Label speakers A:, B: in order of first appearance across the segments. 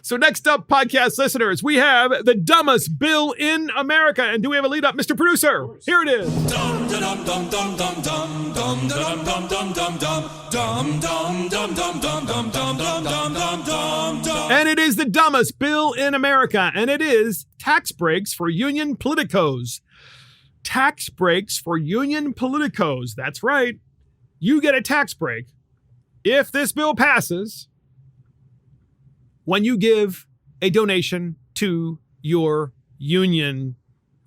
A: So next up, podcast listeners, we have the dumbest bill in America. And do we have a lead up, Mr. Producer? Here it is. And it is the dumbest bill in America. And it is tax breaks for union politicos. Tax breaks for union politicos. That's right. You get a tax break if this bill passes when you give a donation to your union.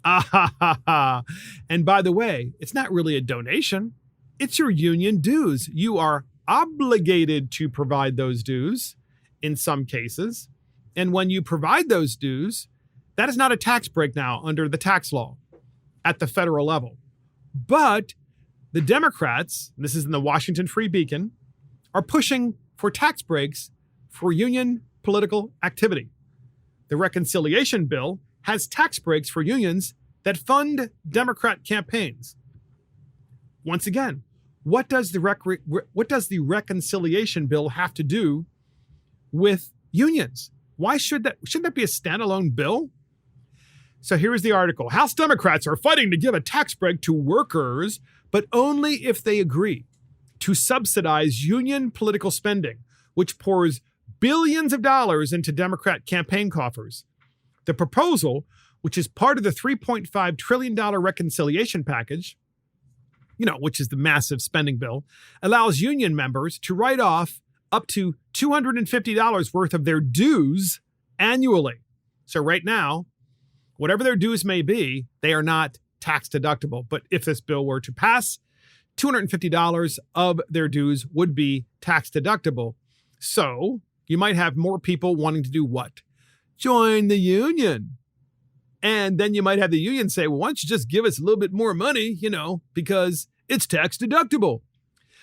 A: And by the way, it's not really a donation. It's your union dues. You are obligated to provide those dues in some cases. And when you provide those dues, that is not a tax break now under the tax law at the federal level. But the Democrats, this is in the Washington Free Beacon, are pushing for tax breaks for union political activity. The reconciliation bill has tax breaks for unions that fund Democrat campaigns. Once again, what does the reconciliation bill have to do with unions? Shouldn't that be a standalone bill? So here is the article. House Democrats are fighting to give a tax break to workers, but only if they agree to subsidize union political spending, which pours billions of dollars into Democrat campaign coffers. The proposal, which is part of the $3.5 trillion reconciliation package, which is the massive spending bill, allows union members to write off up to $250 worth of their dues annually. So right now, whatever their dues may be, they are not tax deductible. But if this bill were to pass, $250 of their dues would be tax deductible. So you might have more people wanting to do what? Join the union. And then you might have the union say, well, why don't you just give us a little bit more money, because it's tax deductible.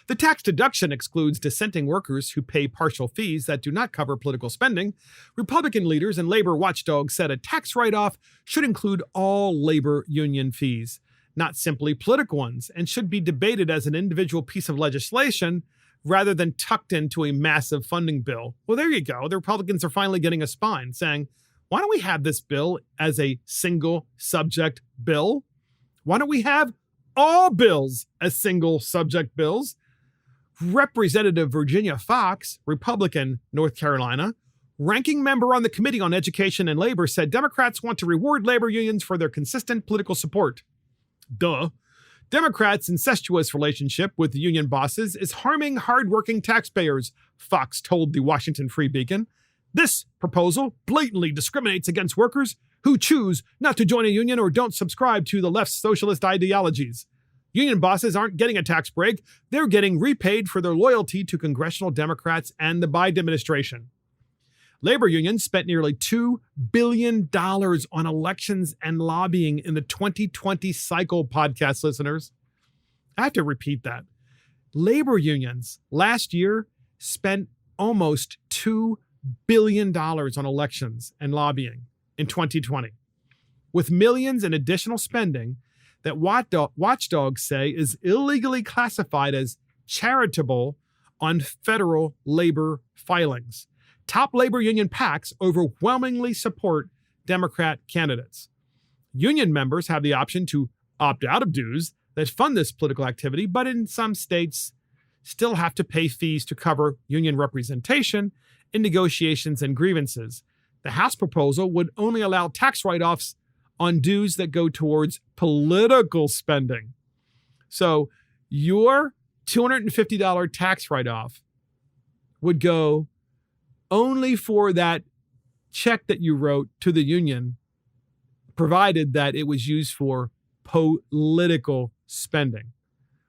A: The tax deduction excludes dissenting workers who pay partial fees that do not cover political spending. Republican leaders and labor watchdogs said a tax write-off should include all labor union fees, not simply political ones, and should be debated as an individual piece of legislation rather than tucked into a massive funding bill. Well, there you go. The Republicans are finally getting a spine, saying, why don't we have this bill as a single subject bill? Why don't we have all bills as single subject bills? Representative Virginia Fox, Republican, North Carolina, ranking member on the Committee on Education and Labor, said Democrats want to reward labor unions for their consistent political support. Duh. Democrats' incestuous relationship with the union bosses is harming hardworking taxpayers, Fox told the Washington Free Beacon. This proposal blatantly discriminates against workers who choose not to join a union or don't subscribe to the left's socialist ideologies. Union bosses aren't getting a tax break. They're getting repaid for their loyalty to congressional Democrats and the Biden administration. Labor unions spent nearly $2 billion on elections and lobbying in the 2020 cycle, podcast listeners. I have to repeat that. Labor unions last year spent almost $2 billion on elections and lobbying in 2020, with millions in additional spending that watchdogs say is illegally classified as charitable on federal labor filings. Top labor union PACs overwhelmingly support Democrat candidates. Union members have the option to opt out of dues that fund this political activity, but in some states still have to pay fees to cover union representation in negotiations and grievances. The House proposal would only allow tax write-offs on dues that go towards political spending. So your $250 tax write-off would go only for that check that you wrote to the union, provided that it was used for political spending.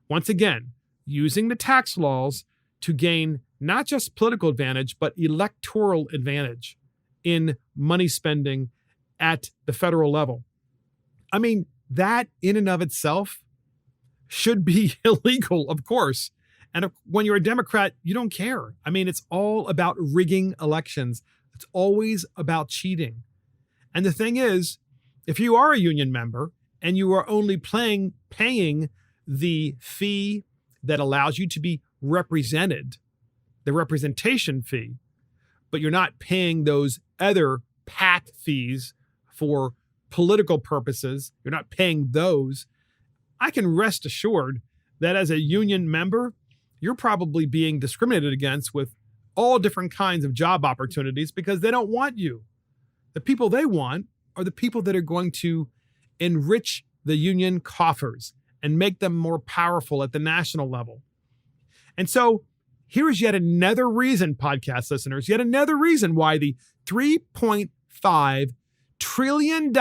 A: Once again, using the tax laws to gain not just political advantage, but electoral advantage in money spending at the federal level. I mean, that in and of itself should be illegal, of course. And when you're a Democrat, you don't care. I mean, it's all about rigging elections. It's always about cheating. And the thing is, if you are a union member and you are only paying the fee that allows you to be represented, the representation fee, but you're not paying those other PAC fees for political purposes, you're not paying those, I can rest assured that as a union member, you're probably being discriminated against with all different kinds of job opportunities because they don't want you. The people they want are the people that are going to enrich the union coffers and make them more powerful at the national level. And so here's yet another reason, podcast listeners, yet another reason why the $3.5 trillion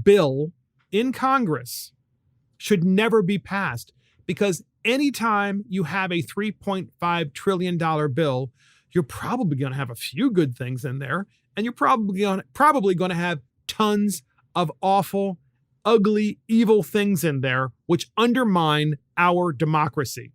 A: bill in Congress should never be passed. Because anytime you have a $3.5 trillion bill, you're probably going to have a few good things in there, and you're probably going to have tons of awful, ugly, evil things in there which undermine our democracy.